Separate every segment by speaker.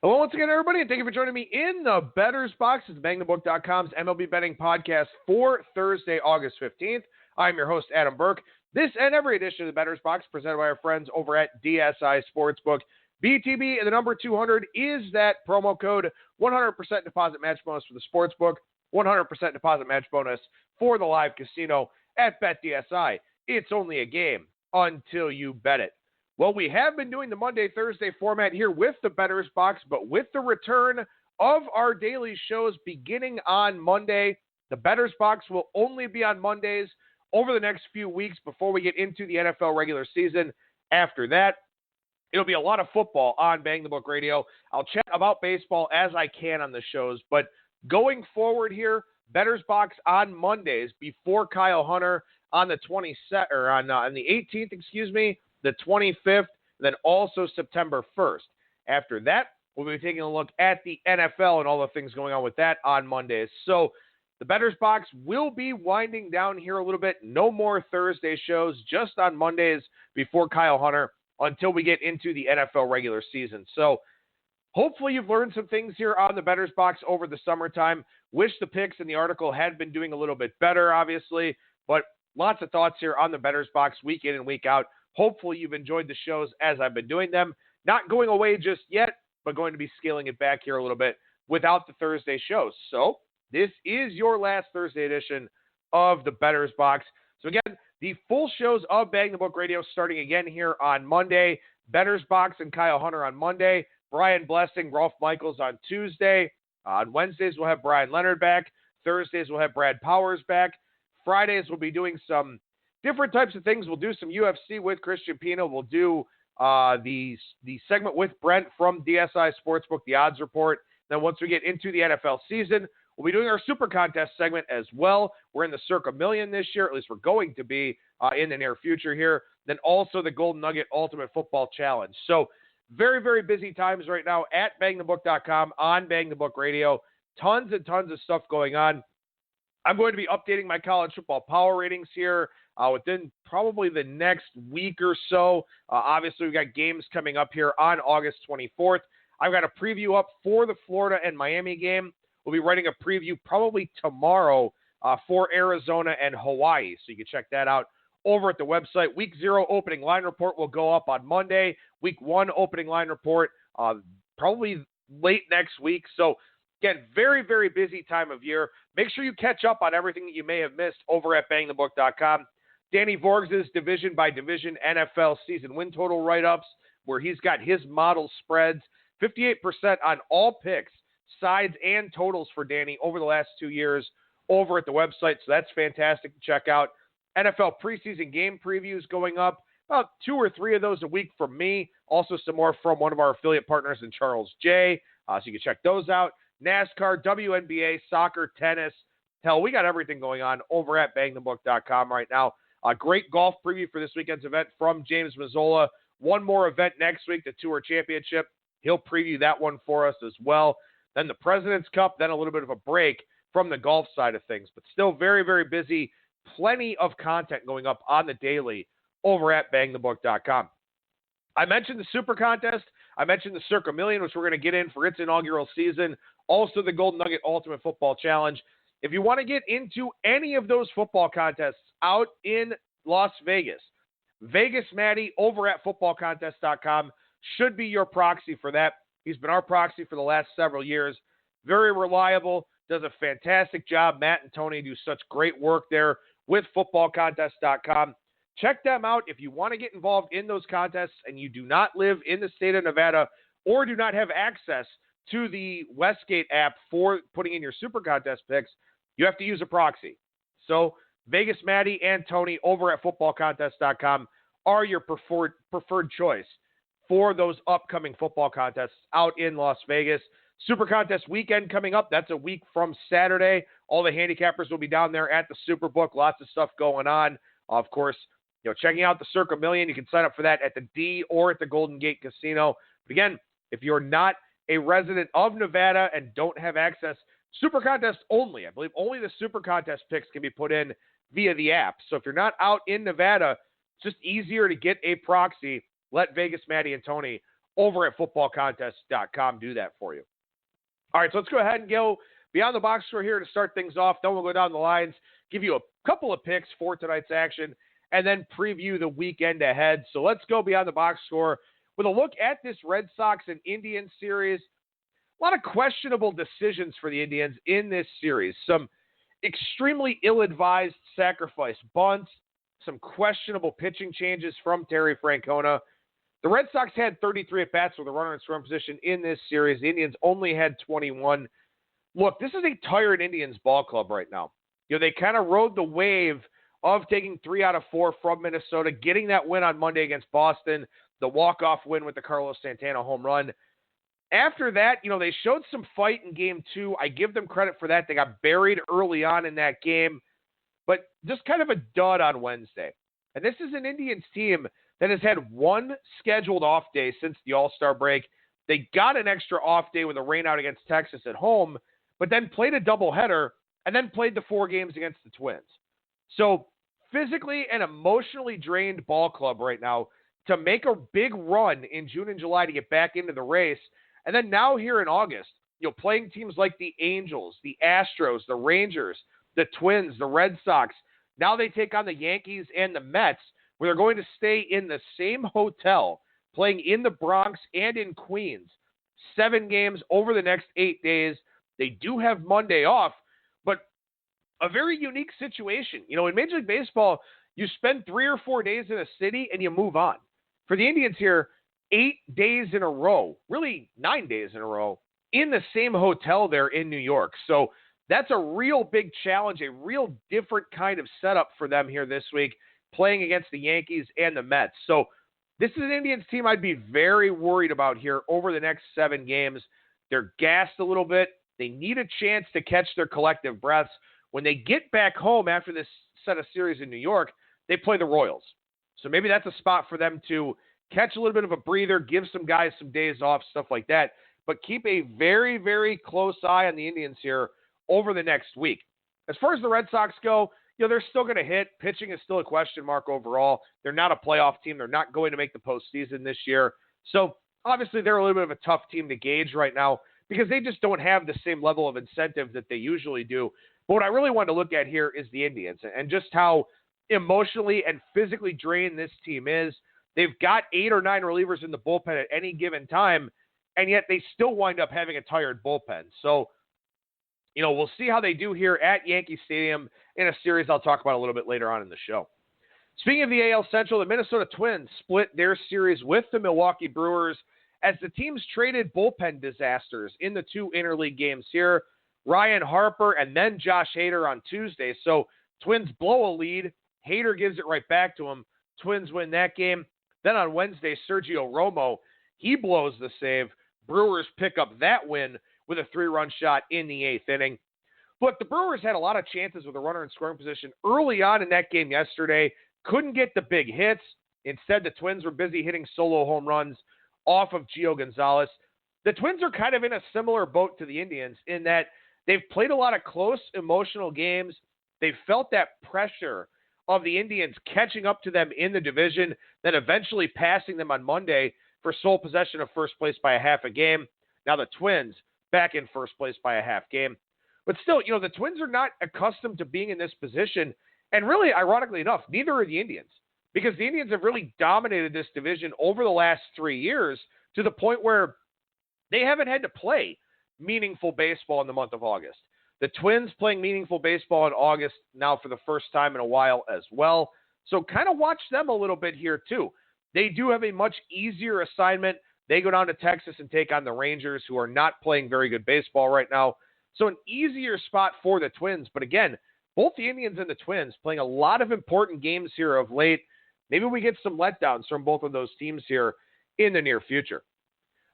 Speaker 1: Hello once again, everybody, and thank you for joining me in the Bettor's Box. It's BangTheBook.com's MLB betting podcast for Thursday, August 15th. I'm your host, Adam Burke. This and every edition of the Bettor's Box presented by our friends over at DSI Sportsbook. BTB and the number 200 is that promo code. 100% deposit match bonus for the Sportsbook, 100% deposit match bonus for the live casino at BetDSI. It's only a game until you bet it. Well, we have been doing the Monday-Thursday format here with the Bettor's Box, but with the return of our daily shows beginning on Monday, the Bettor's Box will only be on Mondays over the next few weeks before we get into the NFL regular season. After that, it'll be a lot of football on Bang the Book Radio. I'll chat about baseball as I can on the shows, but going forward here, Bettor's Box on Mondays before Kyle Hunter on the 18th, the 25th, then also September 1st. After that, we'll be taking a look at the NFL and all the things going on with that on Mondays. So the Bettor's Box will be winding down here a little bit. No more Thursday shows, just on Mondays before Kyle Hunter until we get into the NFL regular season. So hopefully you've learned some things here on the Bettor's Box over the summertime. Wish the picks in the article had been doing a little bit better, obviously, but lots of thoughts here on the Bettor's Box week in and week out. Hopefully you've enjoyed the shows as I've been doing them. Not going away just yet, but going to be scaling it back here a little bit without the Thursday shows. So this is your last Thursday edition of the Bettor's Box. So again, the full shows of Bang the Book Radio starting again here on Monday. Bettor's Box and Kyle Hunter on Monday. Brian Blessing, Rolf Michaels on Tuesday. On Wednesdays, we'll have Brian Leonard back. Thursdays, we'll have Brad Powers back. Fridays, we'll be doing some different types of things. We'll do some UFC with Christian Pino. We'll do the segment with Brent from DSI Sportsbook, the Odds Report. Then once we get into the NFL season, we'll be doing our Super Contest segment as well. We're in the Circa Million this year. At least we're going to be in the near future here. Then also the Golden Nugget Ultimate Football Challenge. So very, very busy times right now at BangTheBook.com on Bang the Book Radio. Tons and tons of stuff going on. I'm going to be updating my college football power ratings here within probably the next week or so. Obviously, we've got games coming up here on August 24th. I've got a preview up for the Florida and Miami game. We'll be writing a preview probably tomorrow for Arizona and Hawaii, so you can check that out over at the website. Week 0 opening line report will go up on Monday. Week 1 opening line report probably late next week. So again, very, very busy time of year. Make sure you catch up on everything that you may have missed over at BangTheBook.com. Danny Vorgs' division-by-division NFL season win total write-ups, where he's got his model spreads, 58% on all picks, sides, and totals for Danny over the last 2 years over at the website. So that's fantastic to check out. NFL preseason game previews going up, about 2 or 3 of those a week from me. Also some more from one of our affiliate partners in Charles J. So you can check those out. NASCAR, WNBA, soccer, tennis. Hell, we got everything going on over at BangTheBook.com right now. A great golf preview for this weekend's event from James Mazzola. One more event next week, the Tour Championship. He'll preview that one for us as well. Then the President's Cup, then a little bit of a break from the golf side of things. But still very, very busy. Plenty of content going up on the daily over at BangTheBook.com. I mentioned the Super Contest. I mentioned the Circa Million, which we're going to get in for its inaugural season. Also the Golden Nugget Ultimate Football Challenge. If you want to get into any of those football contests out in Las Vegas, Vegas Matty over at footballcontest.com should be your proxy for that. He's been our proxy for the last several years. Very reliable, does a fantastic job. Matt and Tony do such great work there with footballcontest.com. Check them out if you want to get involved in those contests and you do not live in the state of Nevada or do not have access to the Westgate app for putting in your Super Contest picks. You have to use a proxy. So Vegas Matty and Tony over at footballcontest.com are your preferred choice for those upcoming football contests out in Las Vegas. Super Contest weekend coming up. That's a week from Saturday. All the handicappers will be down there at the Superbook. Lots of stuff going on. Of course, checking out the Circa Million. You can sign up for that at the D or at the Golden Gate Casino. But again, if you're not a resident of Nevada and don't have access, Super Contest only. I believe only the Super Contest picks can be put in via the app. So if you're not out in Nevada, it's just easier to get a proxy. Let Vegas Matty and Tony over at footballcontest.com do that for you. All right, so let's go ahead and go beyond the box score here to start things off. Then we'll go down the lines, give you a couple of picks for tonight's action, and then preview the weekend ahead. So let's go beyond the box score with a look at this Red Sox and Indians series. A lot of questionable decisions for the Indians in this series. Some extremely ill-advised sacrifice bunts, some questionable pitching changes from Terry Francona. The Red Sox had 33 at-bats with a runner in scoring position in this series. The Indians only had 21. Look, this is a tired Indians ball club right now. They kind of rode the wave of taking 3 out of 4 from Minnesota, getting that win on Monday against Boston, the walk-off win with the Carlos Santana home run. After that, they showed some fight in Game 2. I give them credit for that. They got buried early on in that game, but just kind of a dud on Wednesday. And this is an Indians team that has had one scheduled off day since the All-Star break. They got an extra off day with a rainout against Texas at home, but then played a doubleheader and then played the 4 games against the Twins. So physically and emotionally drained ball club right now to make a big run in June and July to get back into the race. And then now here in August, playing teams like the Angels, the Astros, the Rangers, the Twins, the Red Sox. Now they take on the Yankees and the Mets, where they're going to stay in the same hotel, playing in the Bronx and in Queens. 7 games over the next 8 days. They do have Monday off, but a very unique situation. In Major League Baseball, you spend 3 or 4 days in a city and you move on. For the Indians here, 8 days in a row, really 9 days in a row, in the same hotel there in New York. So that's a real big challenge, a real different kind of setup for them here this week, playing against the Yankees and the Mets. So this is an Indians team I'd be very worried about here over the next 7 games. They're gassed a little bit. They need a chance to catch their collective breaths. When they get back home after this set of series in New York, they play the Royals. So maybe that's a spot for them to catch a little bit of a breather, give some guys some days off, stuff like that. But keep a very, very close eye on the Indians here over the next week. As far as the Red Sox go, they're still going to hit. Pitching is still a question mark overall. They're not a playoff team. They're not going to make the postseason this year. So obviously they're a little bit of a tough team to gauge right now because they just don't have the same level of incentive that they usually do. But what I really want to look at here is the Indians and just how emotionally and physically drained this team is. They've got 8 or 9 relievers in the bullpen at any given time, and yet they still wind up having a tired bullpen. So, we'll see how they do here at Yankee Stadium in a series I'll talk about a little bit later on in the show. Speaking of the AL Central, the Minnesota Twins split their series with the Milwaukee Brewers as the teams traded bullpen disasters in the 2 interleague games here. Ryan Harper and then Josh Hader on Tuesday. So Twins blow a lead. Hader gives it right back to him. Twins win that game. Then on Wednesday, Sergio Romo, he blows the save. Brewers pick up that win with a 3-run shot in the 8th inning. Look, the Brewers had a lot of chances with a runner in scoring position early on in that game yesterday. Couldn't get the big hits. Instead, the Twins were busy hitting solo home runs off of Gio Gonzalez. The Twins are kind of in a similar boat to the Indians in that they've played a lot of close, emotional games. They've felt that pressure of the Indians catching up to them in the division, then eventually passing them on Monday for sole possession of first place by a half a game. Now the Twins back in first place by a half game. But still, the Twins are not accustomed to being in this position. And really, ironically enough, neither are the Indians. Because the Indians have really dominated this division over the last 3 years to the point where they haven't had to play meaningful baseball in the month of August. The Twins playing meaningful baseball in August now for the first time in a while as well. So kind of watch them a little bit here too. They do have a much easier assignment. They go down to Texas and take on the Rangers, who are not playing very good baseball right now. So an easier spot for the Twins. But again, both the Indians and the Twins playing a lot of important games here of late. Maybe we get some letdowns from both of those teams here in the near future.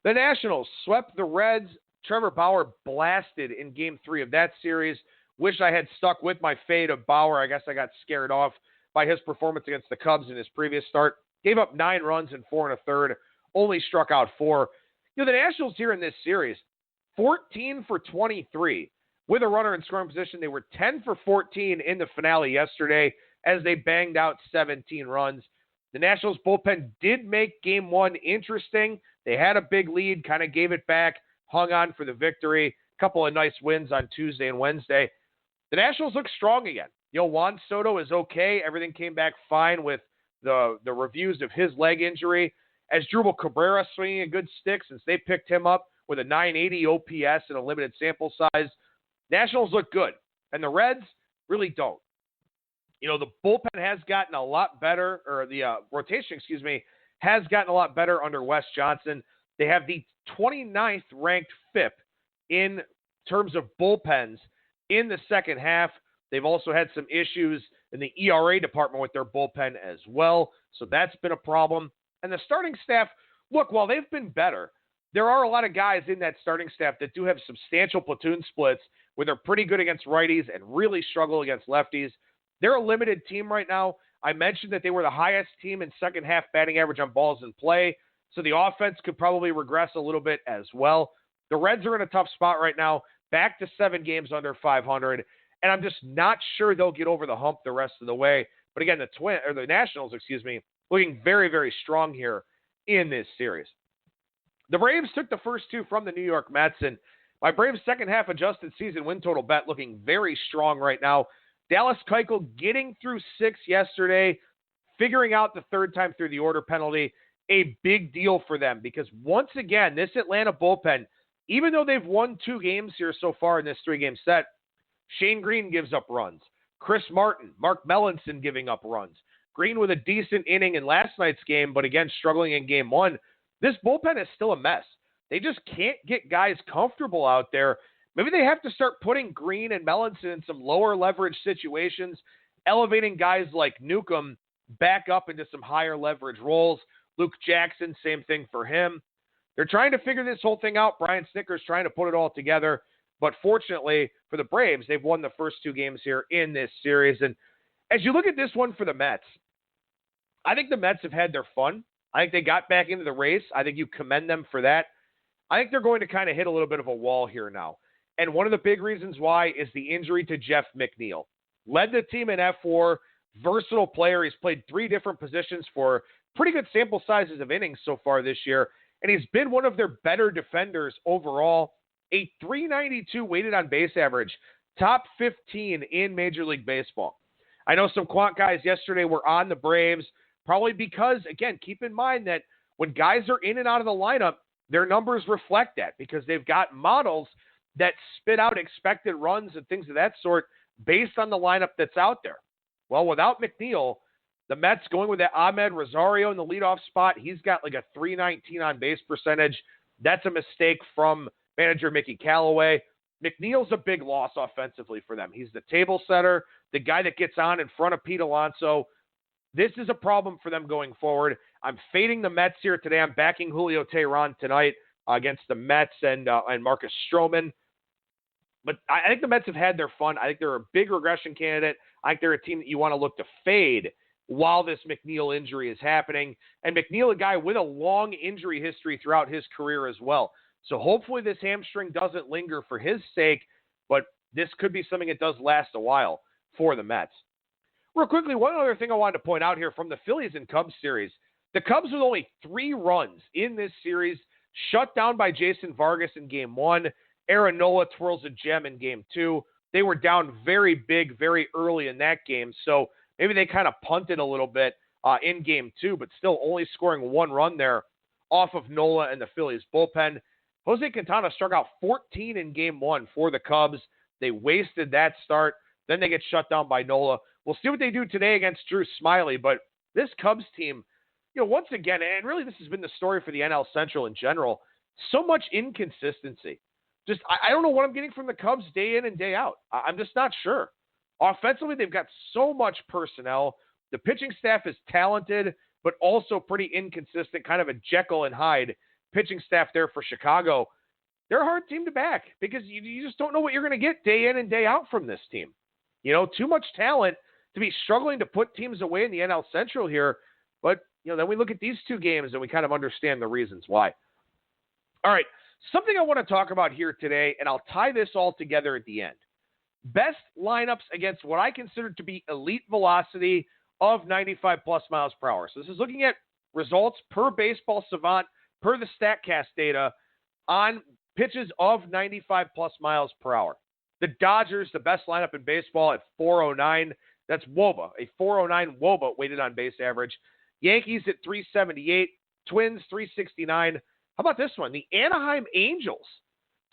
Speaker 1: The Nationals swept the Reds. Trevor Bauer blasted in Game 3 of that series. Wish I had stuck with my fade of Bauer. I guess I got scared off by his performance against the Cubs in his previous start. Gave up 9 runs in 4 1/3. Only struck out 4. The Nationals here in this series, 14 for 23 with a runner in scoring position. They were 10 for 14 in the finale yesterday as they banged out 17 runs. The Nationals bullpen did make game one interesting. They had a big lead, kind of gave it back, hung on for the victory. A couple of nice wins on Tuesday and Wednesday. The Nationals look strong again. Juan Soto is okay. Everything came back fine with the reviews of his leg injury. Asdrubal Cabrera swinging a good stick since they picked him up with a 980 OPS and a limited sample size. Nationals look good, and the Reds really don't. The bullpen has gotten a lot better, or the rotation, has gotten a lot better under Wes Johnson. They have the 29th ranked FIP in terms of bullpens in the second half. They've also had some issues in the ERA department with their bullpen as well, so that's been a problem. And the starting staff, look, while they've been better, there are a lot of guys in that starting staff that do have substantial platoon splits where they're pretty good against righties and really struggle against lefties. They're a limited team right now. I mentioned that they were the highest team in second half batting average on balls in play, so the offense could probably regress a little bit as well. The Reds are in a tough spot right now, back to 7 games under 500, and I'm just not sure they'll get over the hump the rest of the way. But again, the Nationals, looking very, very strong here in this series. The Braves took the first 2 from the New York Mets, and my Braves' second half adjusted season win total bet looking very strong right now. Dallas Keuchel getting through 6 yesterday, figuring out the third time through the order penalty, a big deal for them because once again, this Atlanta bullpen, even though they've won 2 games here so far in this 3-game set, Shane Green gives up runs. Chris Martin, Mark Melanson giving up runs. Green with a decent inning in last night's game, but again, struggling in game 1. This bullpen is still a mess. They just can't get guys comfortable out there. Maybe they have to start putting Green and Melanson in some lower leverage situations, elevating guys like Newcomb back up into some higher leverage roles. Luke Jackson, same thing for him. They're trying to figure this whole thing out. Brian Snitker's trying to put it all together. But fortunately for the Braves, they've won the first 2 games here in this series. And as you look at this one for the Mets, I think the Mets have had their fun. I think they got back into the race. I think you commend them for that. I think they're going to kind of hit a little bit of a wall here now. And one of the big reasons why is the injury to Jeff McNeil. Led the team in F4, versatile player. He's played 3 different positions for pretty good sample sizes of innings so far this year. And he's been one of their better defenders overall. A 392 weighted on base average, top 15 in Major League Baseball. I know some quant guys yesterday were on the Braves, probably because, again, keep in mind that when guys are in and out of the lineup, their numbers reflect that because they've got models that spit out expected runs and things of that sort based on the lineup that's out there. Well, without McNeil, the Mets going with that Ahmed Rosario in the leadoff spot, he's got like a 319 on base percentage. That's a mistake from manager Mickey Callaway. McNeil's a big loss offensively for them. He's the table setter, the guy that gets on in front of Pete Alonso. This is a problem for them going forward. I'm fading the Mets here today. I'm backing Julio Teheran tonight against the Mets and Marcus Stroman. But I think the Mets have had their fun. I think they're a big regression candidate. I think they're a team that you want to look to fade while this McNeil injury is happening. And McNeil, a guy with a long injury history throughout his career as well. So hopefully this hamstring doesn't linger for his sake, but this could be something that does last a while for the Mets. Real quickly, one other thing I wanted to point out here from the Phillies and Cubs series. The Cubs with only 3 runs in this series, shut down by Jason Vargas in game 1. Aaron Nola twirls a gem in game 2. They were down very big, very early in that game, so maybe they kind of punted a little bit in game 2, but still only scoring 1 run there off of Nola and the Phillies bullpen. Jose Quintana struck out 14 in game 1 for the Cubs. They wasted that start. Then they get shut down by Nola. We'll see what they do today against Drew Smyly, but this Cubs team, once again, and really this has been the story for the NL Central in general, so much inconsistency. Just, I don't know what I'm getting from the Cubs day in and day out. I'm just not sure. Offensively, they've got so much personnel. The pitching staff is talented, but also pretty inconsistent, kind of a Jekyll and Hyde pitching staff there for Chicago. They're a hard team to back because you just don't know what you're going to get day in and day out from this team. Too much talent to be struggling to put teams away in the NL Central here. But, then we look at these 2 games and we kind of understand the reasons why. All right. Something I want to talk about here today, and I'll tie this all together at the end. Best lineups against what I consider to be elite velocity of 95 plus miles per hour. So this is looking at results per Baseball Savant, per the StatCast data, on pitches of 95 plus miles per hour. The Dodgers, the best lineup in baseball at 409. That's WOBA, a 409 WOBA weighted on base average. Yankees at 378, Twins 369. How about this one? The Anaheim Angels,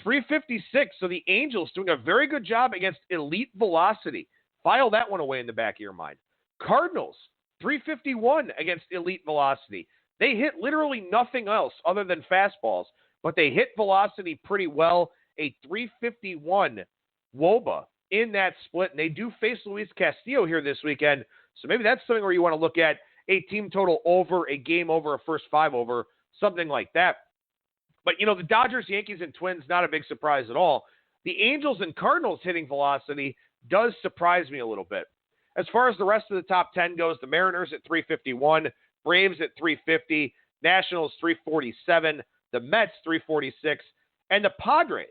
Speaker 1: 356. So the Angels doing a very good job against elite velocity. File that one away in the back of your mind. Cardinals, 351 against elite velocity. They hit literally nothing else other than fastballs, but they hit velocity pretty well. A 351 WOBA in that split. And they do face Luis Castillo here this weekend. So maybe that's something where you want to look at a team total over, a game over, a first five over, something like that. But, you know, the Dodgers, Yankees, and Twins, not a big surprise at all. The Angels and Cardinals hitting velocity does surprise me a little bit. As far as the rest of the top 10 goes, the Mariners at 351, Braves at 350, Nationals 347, the Mets 346, and the Padres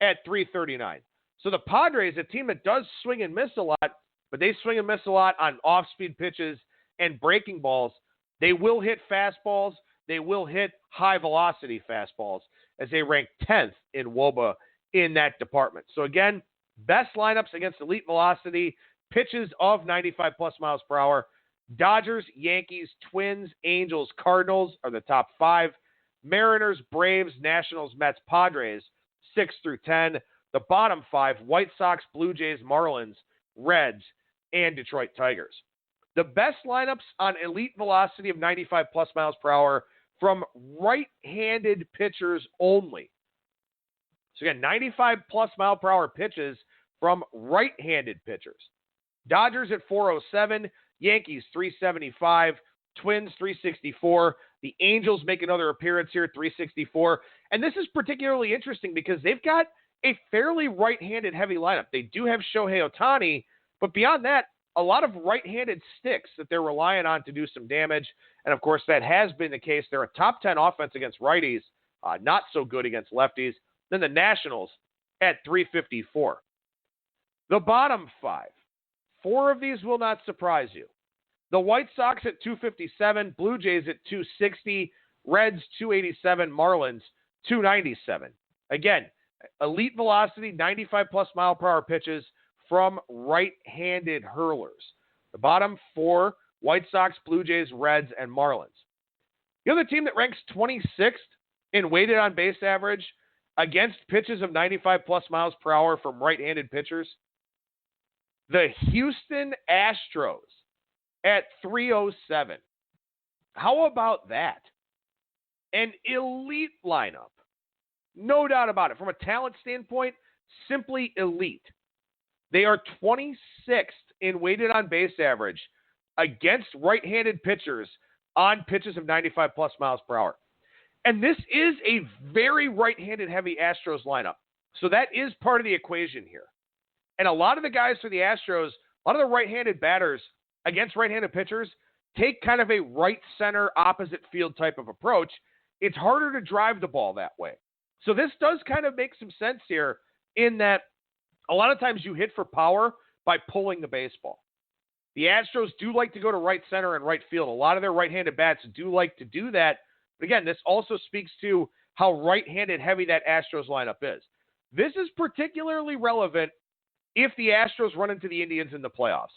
Speaker 1: at 339. So the Padres, a team that does swing and miss a lot, but they swing and miss a lot on off-speed pitches and breaking balls. They will hit fastballs. They will hit high-velocity fastballs as they rank 10th in WOBA in that department. So again, best lineups against elite velocity, pitches of 95 plus miles per hour. Dodgers, Yankees, Twins, Angels, Cardinals are the top 5. Mariners, Braves, Nationals, Mets, Padres, 6 through 10. The bottom 5, White Sox, Blue Jays, Marlins, Reds, and Detroit Tigers. The best lineups on elite velocity of 95 plus miles per hour from right-handed pitchers only. So again, 95 plus mile per hour pitches from right-handed pitchers. Dodgers at 407, Yankees 375, Twins 364. The Angels make another appearance here at 364. And this is particularly interesting because they've got a fairly right-handed heavy lineup. They do have Shohei Ohtani, but beyond that, a lot of right-handed sticks that they're relying on to do some damage. And of course, that has been the case. They're a top 10 offense against righties, not so good against lefties. Then the Nationals at 354. The bottom 5, 4 of these will not surprise you. The White Sox at 257, Blue Jays at 260, Reds 287, Marlins 297. Again, elite velocity, 95 plus mile per hour pitches from right-handed hurlers. The bottom 4, White Sox, Blue Jays, Reds, and Marlins. The other team that ranks 26th in weighted on base average against pitches of 95 plus miles per hour from right-handed pitchers, the Houston Astros at 307. How about that? An elite lineup. No doubt about it. From a talent standpoint, simply elite. They are 26th in weighted on base average against right-handed pitchers on pitches of 95 plus miles per hour. And this is a very right-handed heavy Astros lineup. So that is part of the equation here. And a lot of the guys for the Astros, a lot of the right-handed batters against right-handed pitchers take kind of a right center opposite field type of approach. It's harder to drive the ball that way. So this does kind of make some sense here in that a lot of times you hit for power by pulling the baseball. The Astros do like to go to right center and right field. A lot of their right-handed bats do like to do that. But again, this also speaks to how right-handed heavy that Astros lineup is. This is particularly relevant if the Astros run into the Indians in the playoffs.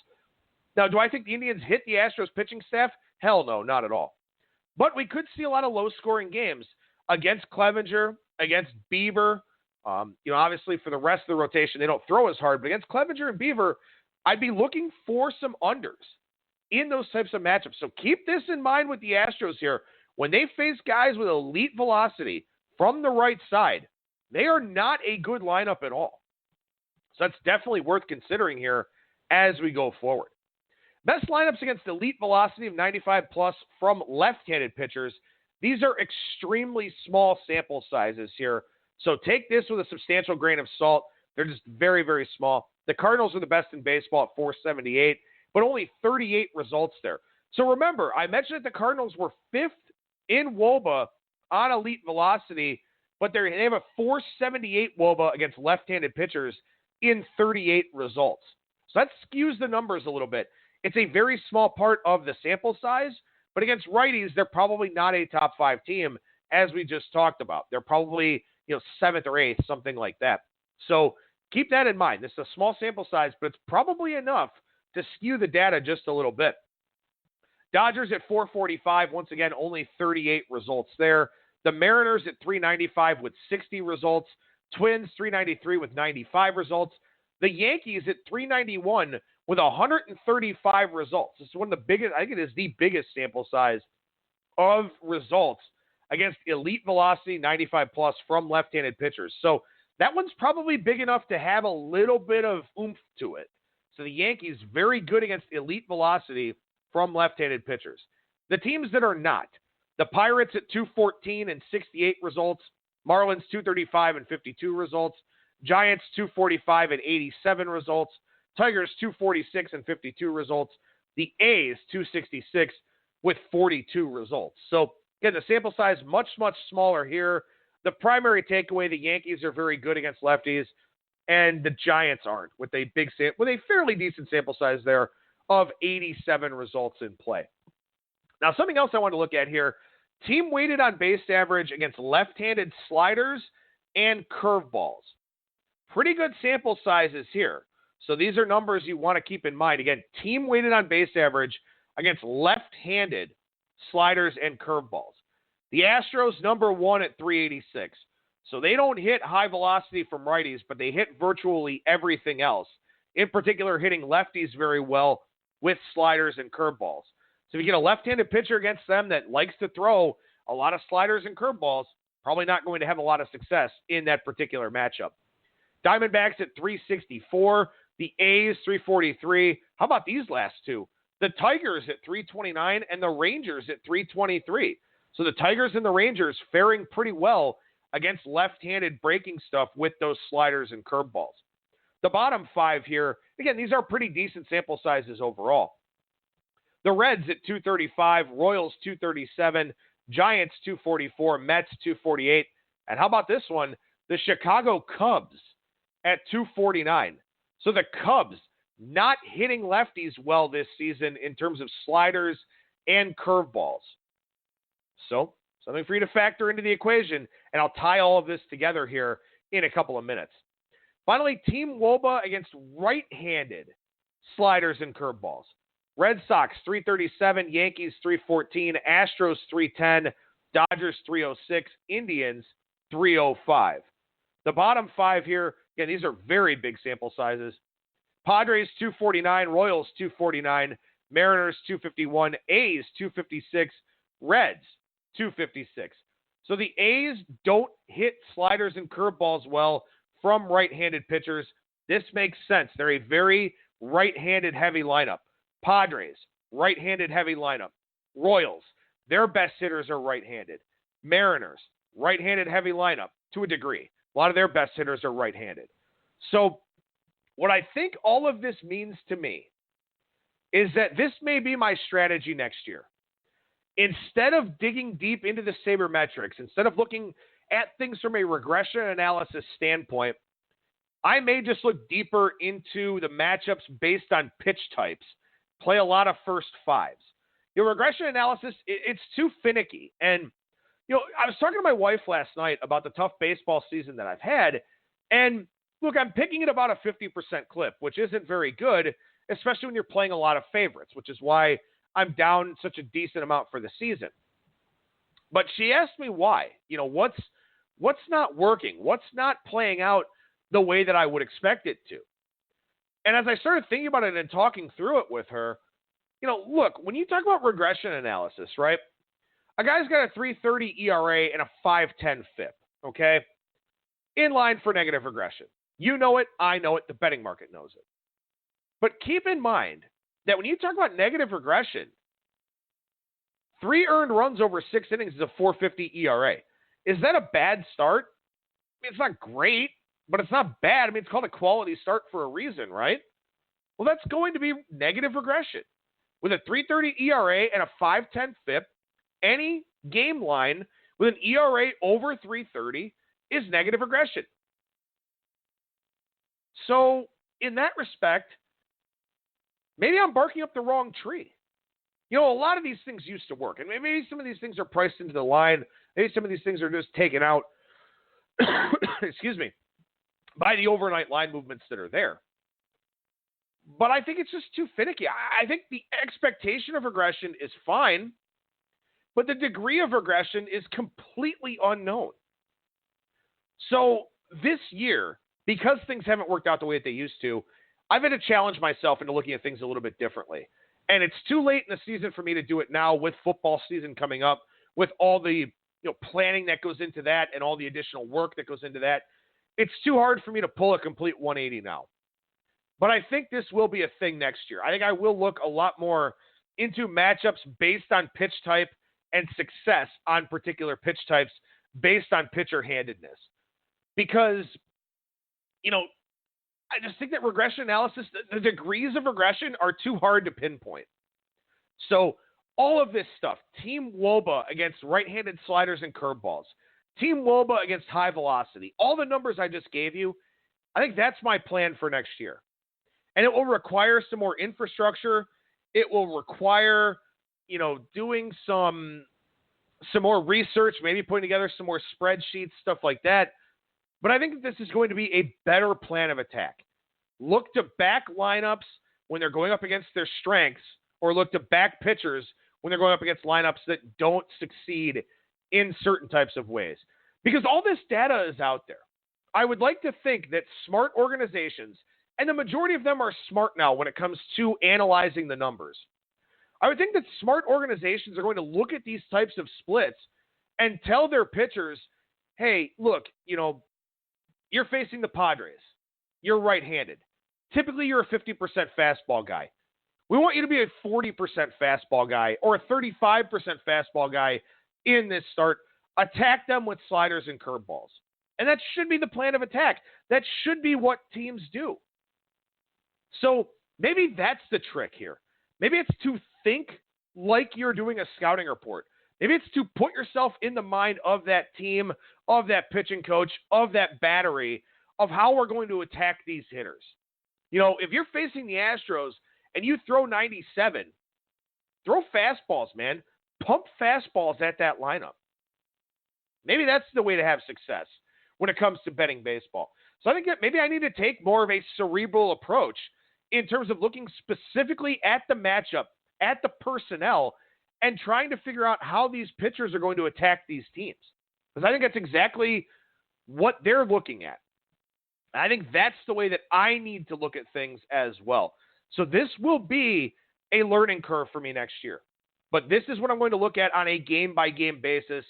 Speaker 1: Now, do I think the Indians hit the Astros pitching staff? Hell no, not at all. But we could see a lot of low-scoring games against Clevenger, against Bieber. Obviously for the rest of the rotation, they don't throw as hard. But against Clevenger and Bieber, I'd be looking for some unders in those types of matchups. So keep this in mind with the Astros here. When they face guys with elite velocity from the right side, they are not a good lineup at all. So that's definitely worth considering here as we go forward. Best lineups against elite velocity of 95 plus from left-handed pitchers. These are extremely small sample sizes here. So take this with a substantial grain of salt. They're just very, very small. The Cardinals are the best in baseball at 478, but only 38 results there. So remember, I mentioned that the Cardinals were 5th in WOBA on elite velocity, but they have a 478 WOBA against left-handed pitchers in 38 results. So that skews the numbers a little bit. It's a very small part of the sample size, but against righties, they're probably not a top 5 team, as we just talked about. They're probably, 7th or 8th, something like that. So keep that in mind. This is a small sample size, but it's probably enough to skew the data just a little bit. Dodgers at 445, once again, only 38 results there. The Mariners at 395 with 60 results. Twins 393 with 95 results. The Yankees at 391 with 135 results. This is one of the biggest, I think it is the biggest sample size of results against elite velocity 95 plus from left-handed pitchers. So that one's probably big enough to have a little bit of oomph to it. So the Yankees very good against elite velocity from left-handed pitchers. The teams that are not, the Pirates at 214 and 68 results, Marlins 235 and 52 results, Giants 245 and 87 results, Tigers 246 and 52 results, the A's 266 with 42 results. So again, the sample size much, much smaller here. The primary takeaway, the Yankees are very good against lefties, and the Giants aren't, with a fairly decent sample size there of 87 results in play. Now, something else I want to look at here, team weighted on base average against left-handed sliders and curveballs. Pretty good sample sizes here. So these are numbers you want to keep in mind. Again, team weighted on base average against left-handed sliders and curveballs. The Astros number 1 at 386. So they don't hit high velocity from righties, but they hit virtually everything else. In particular, hitting lefties very well with sliders and curveballs. So if you get a left-handed pitcher against them that likes to throw a lot of sliders and curveballs, probably not going to have a lot of success in that particular matchup. Diamondbacks at 364, the A's 343. How about these last two? The Tigers at 329 and the Rangers at 323. So the Tigers and the Rangers faring pretty well against left-handed breaking stuff with those sliders and curveballs. The bottom 5 here, again, these are pretty decent sample sizes overall. The Reds at 235, Royals 237, Giants 244, Mets 248. And how about this one? The Chicago Cubs at 249. So the Cubs not hitting lefties well this season in terms of sliders and curveballs. So something for you to factor into the equation, and I'll tie all of this together here in a couple of minutes. Finally, Team WOBA against right-handed sliders and curveballs. Red Sox 337, Yankees 314, Astros 310, Dodgers 306, Indians 305. The bottom 5 here, again, these are very big sample sizes. Padres 249, Royals 249, Mariners 251, A's 256, Reds 256. So the A's don't hit sliders and curveballs well from right-handed pitchers. This makes sense. They're a very right-handed heavy lineup. Padres, right-handed heavy lineup. Royals, their best hitters are right-handed. Mariners, right-handed heavy lineup to a degree. A lot of their best hitters are right-handed. So what I think all of this means to me is that this may be my strategy next year. Instead of digging deep into the sabermetrics, instead of looking at things from a regression analysis standpoint, I may just look deeper into the matchups based on pitch types, play a lot of first 5s. Regression analysis, it's too finicky. And, I was talking to my wife last night about the tough baseball season that I've had. And look, I'm picking at about a 50% clip, which isn't very good, especially when you're playing a lot of favorites, which is why I'm down such a decent amount for the season. But she asked me why. What's not working? What's not playing out the way that I would expect it to? And as I started thinking about it and talking through it with her, look, when you talk about regression analysis, right? A guy's got a 3.30 ERA and a 5.10 FIP, okay? In line for negative regression. You know it, I know it, the betting market knows it. But keep in mind that when you talk about negative regression, 3 earned runs over 6 innings is a 4.50 ERA. Is that a bad start? It's not great, but it's not bad. It's called a quality start for a reason, right? Well, that's going to be negative regression. With a 3.30 ERA and a 5.10 FIP, any game line with an ERA over 3.30 is negative regression. So, in that respect, maybe I'm barking up the wrong tree. A lot of these things used to work, and maybe some of these things are priced into the line. Maybe some of these things are just taken out, excuse me, by the overnight line movements that are there. But I think it's just too finicky. I think the expectation of regression is fine, but the degree of regression is completely unknown. So this year, because things haven't worked out the way that they used to, I've had to challenge myself into looking at things a little bit differently. And it's too late in the season for me to do it now with football season coming up, with all the planning that goes into that and all the additional work that goes into that. It's too hard for me to pull a complete 180 now. But I think this will be a thing next year. I think I will look a lot more into matchups based on pitch type and success on particular pitch types based on pitcher handedness. Because, I just think that regression analysis, the degrees of regression are too hard to pinpoint. So all of this stuff, Team WOBA against right-handed sliders and curveballs, Team WOBA against high velocity, all the numbers I just gave you, I think that's my plan for next year. And it will require some more infrastructure. It will require, doing some more research, maybe putting together some more spreadsheets, stuff like that. But I think that this is going to be a better plan of attack. Look to back lineups when they're going up against their strengths, or look to back pitchers when they're going up against lineups that don't succeed in certain types of ways. Because all this data is out there. I would like to think that smart organizations, and the majority of them are smart now when it comes to analyzing the numbers. I would think that smart organizations are going to look at these types of splits and tell their pitchers, hey, look, you're facing the Padres. You're right-handed. Typically, you're a 50% fastball guy. We want you to be a 40% fastball guy or a 35% fastball guy in this start. Attack them with sliders and curveballs. And that should be the plan of attack. That should be what teams do. So maybe that's the trick here. Maybe it's to think like you're doing a scouting report. Maybe it's to put yourself in the mind of that team, of that pitching coach, of that battery, of how we're going to attack these hitters. If you're facing the Astros and you throw 97, throw fastballs, man. Pump fastballs at that lineup. Maybe that's the way to have success when it comes to betting baseball. So I think that maybe I need to take more of a cerebral approach in terms of looking specifically at the matchup, at the personnel, and trying to figure out how these pitchers are going to attack these teams. Because I think that's exactly what they're looking at. And I think that's the way that I need to look at things as well. So this will be a learning curve for me next year. But this is what I'm going to look at on a game-by-game basis.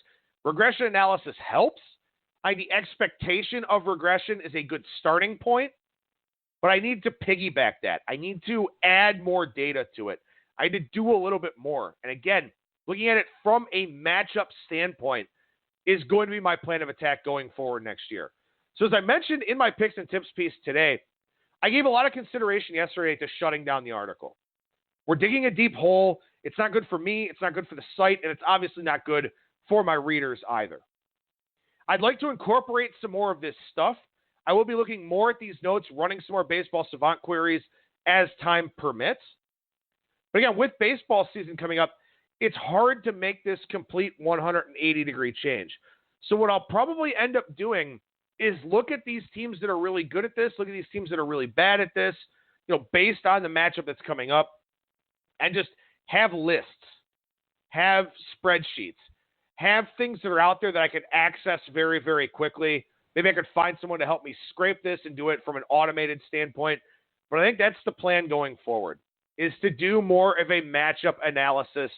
Speaker 1: Regression analysis helps. The expectation of regression is a good starting point. But I need to piggyback that. I need to add more data to it. I need to do a little bit more. And again, looking at it from a matchup standpoint is going to be my plan of attack going forward next year. So as I mentioned in my picks and tips piece today, I gave a lot of consideration yesterday to shutting down the article. We're digging a deep hole. It's not good for me. It's not good for the site. And it's obviously not good for my readers either. I'd like to incorporate some more of this stuff. I will be looking more at these notes, running some more baseball savant queries as time permits. But again, with baseball season coming up, it's hard to make this complete 180-degree change. So what I'll probably end up doing is look at these teams that are really good at this, look at these teams that are really bad at this, based on the matchup that's coming up, and just have lists, have spreadsheets, have things that are out there that I can access very, very quickly. Maybe I could find someone to help me scrape this and do it from an automated standpoint. But I think that's the plan going forward, is to do more of a matchup analysis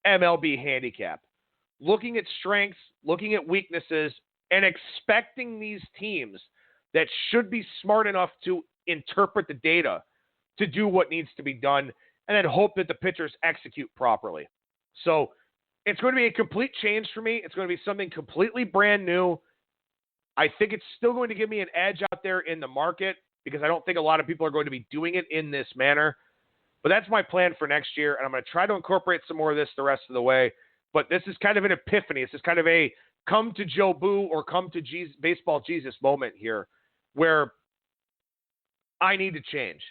Speaker 1: MLB handicap. Looking at strengths, looking at weaknesses, and expecting these teams that should be smart enough to interpret the data to do what needs to be done, and then hope that the pitchers execute properly. So it's going to be a complete change for me. It's going to be something completely brand new. I think it's still going to give me an edge out there in the market because I don't think a lot of people are going to be doing it in this manner. But that's my plan for next year, and I'm going to try to incorporate some more of this the rest of the way. But this is kind of an epiphany. This is kind of a come to Joe Boo or come to Baseball Jesus moment here where I need to change.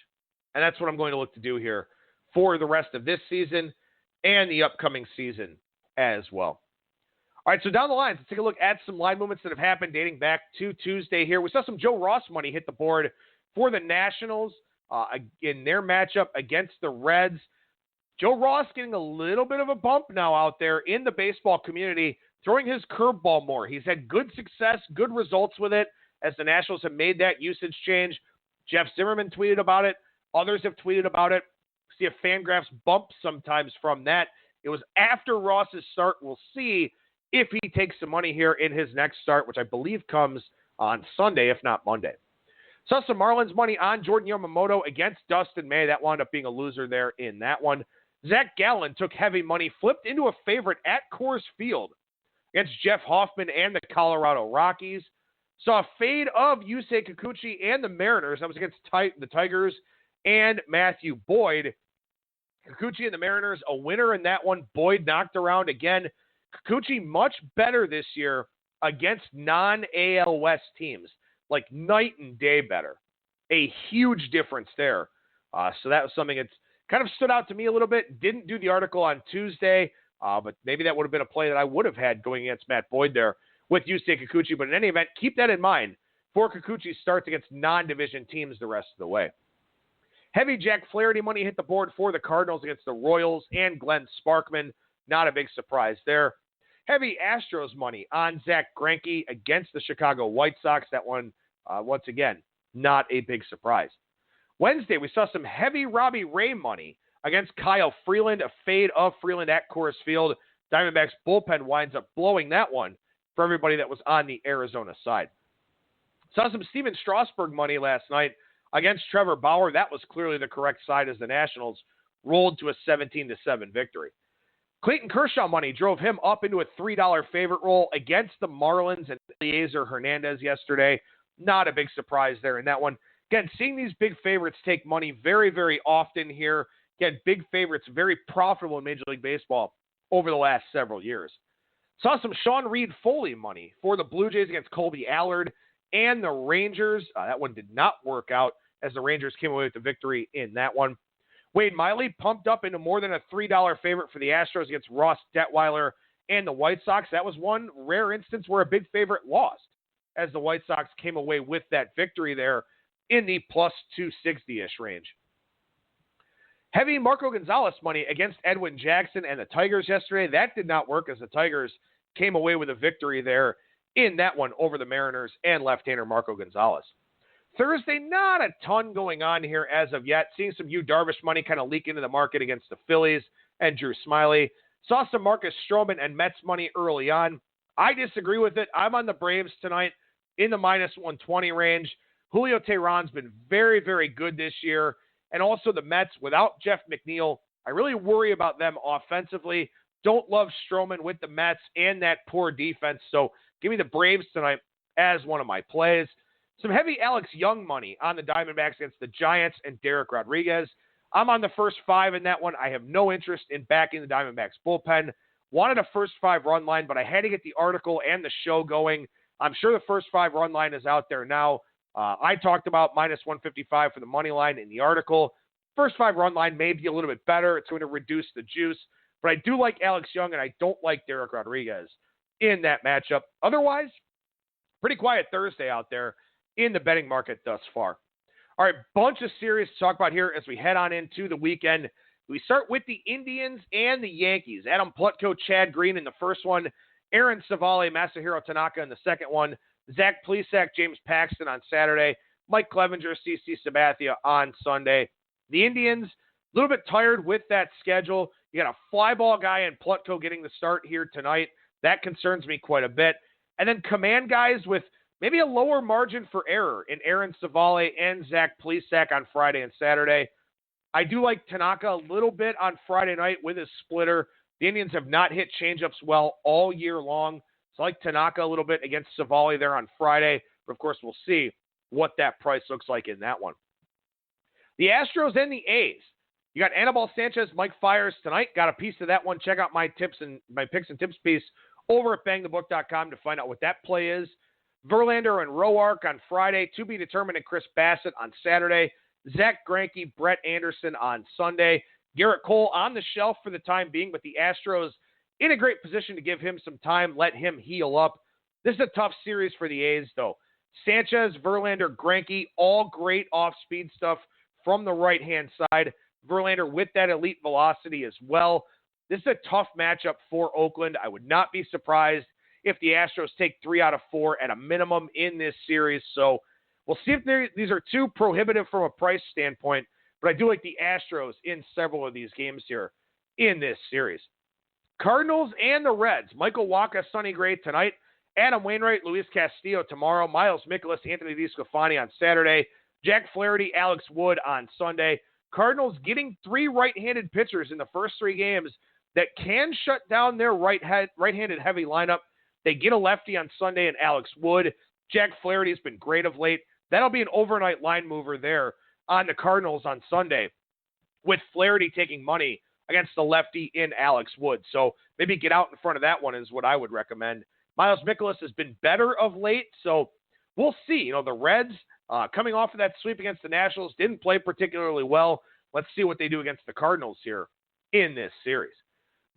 Speaker 1: And that's what I'm going to look to do here for the rest of this season and the upcoming season as well. All right, so down the line, let's take a look at some line movements that have happened dating back to Tuesday here. We saw some Joe Ross money hit the board for the Nationals in their matchup against the Reds. Joe Ross getting a little bit of a bump now out there in the baseball community, throwing his curveball more. He's had good success, good results with it as the Nationals have made that usage change. Jeff Zimmerman tweeted about it. Others have tweeted about it. See a Fangraphs bump sometimes from that. It was after Ross's start. We'll see if he takes some money here in his next start, which I believe comes on Sunday, if not Monday. Saw some Marlins money on Jordan Yamamoto against Dustin May. That wound up being a loser there in that one. Zach Gallen took heavy money, flipped into a favorite at Coors Field against Jeff Hoffman and the Colorado Rockies. Saw a fade of Yusei Kikuchi and the Mariners. That was against the Tigers and Matthew Boyd. Kikuchi and the Mariners, a winner in that one. Boyd knocked around again. Kikuchi much better this year against non-AL West teams, like night and day better. A huge difference there. So that was something that's kind of stood out to me a little bit. Didn't do the article on Tuesday, but maybe that would have been a play that I would have had going against Matt Boyd there with Yusei Kikuchi. But in any event, keep that in mind for Kikuchi's starts against non-division teams the rest of the way. Heavy Jack Flaherty money hit the board for the Cardinals against the Royals and Glenn Sparkman. Not a big surprise there. Heavy Astros money on Zach Greinke against the Chicago White Sox. That one, once again, not a big surprise. Wednesday, we saw some heavy Robbie Ray money against Kyle Freeland, a fade of Freeland at Coors Field. Diamondbacks bullpen winds up blowing that one for everybody that was on the Arizona side. Saw some Steven Strasburg money last night against Trevor Bauer. That was clearly the correct side as the Nationals rolled to a 17-7 victory. Clayton Kershaw money drove him up into a $3 favorite roll against the Marlins and Eliezer Hernandez yesterday. Not a big surprise there in that one. Again, seeing these big favorites take money very, very often here. Again, big favorites, very profitable in Major League Baseball over the last several years. Saw some Sean Reed Foley money for the Blue Jays against Colby Allard and the Rangers. That one did not work out as the Rangers came away with the victory in that one. Wade Miley pumped up into more than a $3 favorite for the Astros against Ross Detweiler and the White Sox. That was one rare instance where a big favorite lost as the White Sox came away with that victory there in the plus 260-ish range. Heavy Marco Gonzalez money against Edwin Jackson and the Tigers yesterday. That did not work as the Tigers came away with a victory there in that one over the Mariners and left-hander Marco Gonzalez. Thursday, not a ton going on here as of yet. Seeing some Yu Darvish money kind of leak into the market against the Phillies and Drew Smyly. Saw some Marcus Stroman and Mets money early on. I disagree with it. I'm on the Braves tonight in the minus 120 range. Julio Teheran's been very, very good this year. And also the Mets, without Jeff McNeil, I really worry about them offensively. Don't love Stroman with the Mets and that poor defense. So give me the Braves tonight as one of my plays. Some heavy Alex Young money on the Diamondbacks against the Giants and Derek Rodriguez. I'm on the first five in that one. I have no interest in backing the Diamondbacks bullpen. Wanted a first five run line, but I had to get the article and the show going. I'm sure the first five run line is out there now. I talked about minus 155 for the money line in the article. First five run line may be a little bit better. It's going to reduce the juice. But I do like Alex Young, and I don't like Derek Rodriguez in that matchup. Otherwise, pretty quiet Thursday out there in the betting market thus far. All right, bunch of series to talk about here as we head on into the weekend. We start with the Indians and the Yankees. Adam Plutko, Chad Green in the first one. Aaron Savale, Masahiro Tanaka in the second one. Zach Plesac, James Paxton on Saturday. Mike Clevenger, CC Sabathia on Sunday. The Indians, a little bit tired with that schedule. You got a fly ball guy in Plutko getting the start here tonight. That concerns me quite a bit. And then command guys with maybe a lower margin for error in Aaron Savale and Zach Plesac on Friday and Saturday. I do like Tanaka a little bit on Friday night with his splitter. The Indians have not hit changeups well all year long. So I like Tanaka a little bit against Savale there on Friday. But, of course, we'll see what that price looks like in that one. The Astros and the A's. You got Anibal Sanchez, Mike Fiers tonight. Got a piece of that one. Check out my picks and tips piece over at bangthebook.com to find out what that play is. Verlander and Roark on Friday. To be determined, and Chris Bassett on Saturday. Zach Greinke, Brett Anderson on Sunday. Garrett Cole on the shelf for the time being, but the Astros in a great position to give him some time, let him heal up. This is a tough series for the A's, though. Sanchez, Verlander, Greinke, all great off-speed stuff from the right-hand side. Verlander with that elite velocity as well. This is a tough matchup for Oakland. I would not be surprised if the Astros take 3 out of 4 at a minimum in this series. So we'll see if these are too prohibitive from a price standpoint, but I do like the Astros in several of these games here in this series. Cardinals and the Reds. Michael Wacha, Sonny Gray tonight. Adam Wainwright, Luis Castillo tomorrow. Miles Mikolas, Anthony DeSclafani on Saturday. Jack Flaherty, Alex Wood on Sunday. Cardinals getting 3 right-handed pitchers in the first 3 games that can shut down their right-handed heavy lineup. They get a lefty on Sunday in Alex Wood. Jack Flaherty has been great of late. That'll be an overnight line mover there on the Cardinals on Sunday, with Flaherty taking money against the lefty in Alex Wood. So maybe get out in front of that one is what I would recommend. Miles Mikolas has been better of late, so we'll see. The Reds, coming off of that sweep against the Nationals, didn't play particularly well. Let's see what they do against the Cardinals here in this series.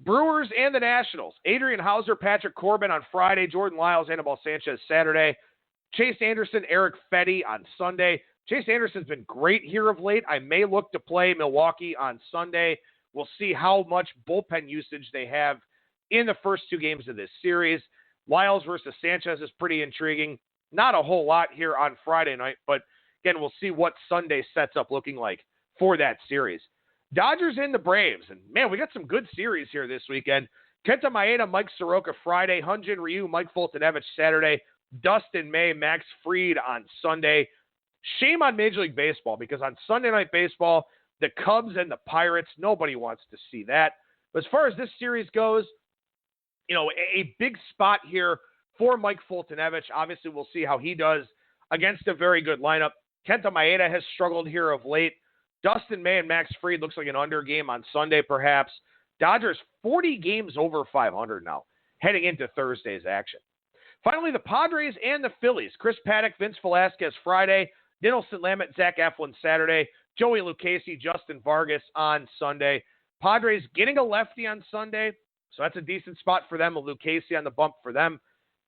Speaker 1: Brewers and the Nationals. Adrian Hauser, Patrick Corbin on Friday. Jordan Lyles, Anibal Sanchez Saturday. Chase Anderson, Eric Fetty on Sunday. Chase Anderson's been great here of late. I may look to play Milwaukee on Sunday. We'll see how much bullpen usage they have in the first 2 games of this series. Lyles versus Sanchez is pretty intriguing. Not a whole lot here on Friday night, but again, we'll see what Sunday sets up looking like for that series. Dodgers and the Braves. And man, we got some good series here this weekend. Kenta Maeda, Mike Soroka Friday. Hyun-Jin Ryu, Mike Foltynewicz Saturday. Dustin May, Max Fried on Sunday. Shame on Major League Baseball, because on Sunday Night Baseball, the Cubs and the Pirates, nobody wants to see that. But as far as this series goes, a big spot here for Mike Foltynewicz. Obviously, we'll see how he does against a very good lineup. Kenta Maeda has struggled here of late. Dustin May and Max Fried looks like an under game on Sunday, perhaps. Dodgers 40 games over 500 now, heading into Thursday's action. Finally, the Padres and the Phillies. Chris Paddock, Vince Velasquez Friday. Dinelson Lamet, Zach Eflin Saturday. Joey Lucchesi, Justin Vargas on Sunday. Padres getting a lefty on Sunday, so that's a decent spot for them. A Lucchesi on the bump for them.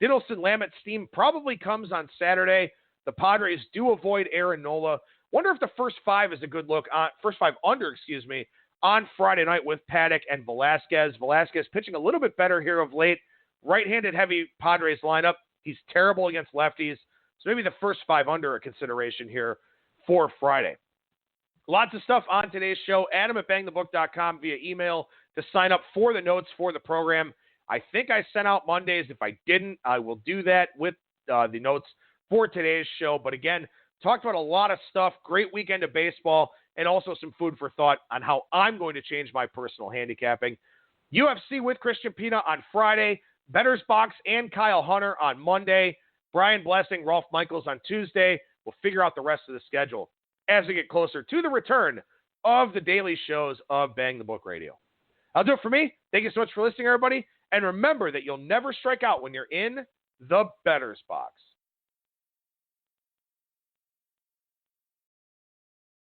Speaker 1: Dinelson Lamet's steam probably comes on Saturday. The Padres do avoid Aaron Nola. Wonder if the first 5 is a good look on first 5 under, on Friday night with Paddock and Velasquez. Velasquez pitching a little bit better here of late. Right-handed heavy Padres lineup. He's terrible against lefties. So maybe the first 5 under a consideration here for Friday. Lots of stuff on today's show. Adam at bangthebook.com via email to sign up for the notes for the program. I think I sent out Mondays. If I didn't, I will do that with the notes for today's show. But again, talked about a lot of stuff. Great weekend of baseball, and also some food for thought on how I'm going to change my personal handicapping. UFC with Christian Pina on Friday. Bettor's Box and Kyle Hunter on Monday. Brian Blessing, Rolf Michaels on Tuesday. We'll figure out the rest of the schedule as we get closer to the return of the daily shows of Bang the Book Radio. That'll do it for me. Thank you so much for listening, everybody. And remember that you'll never strike out when you're in the Bettor's Box.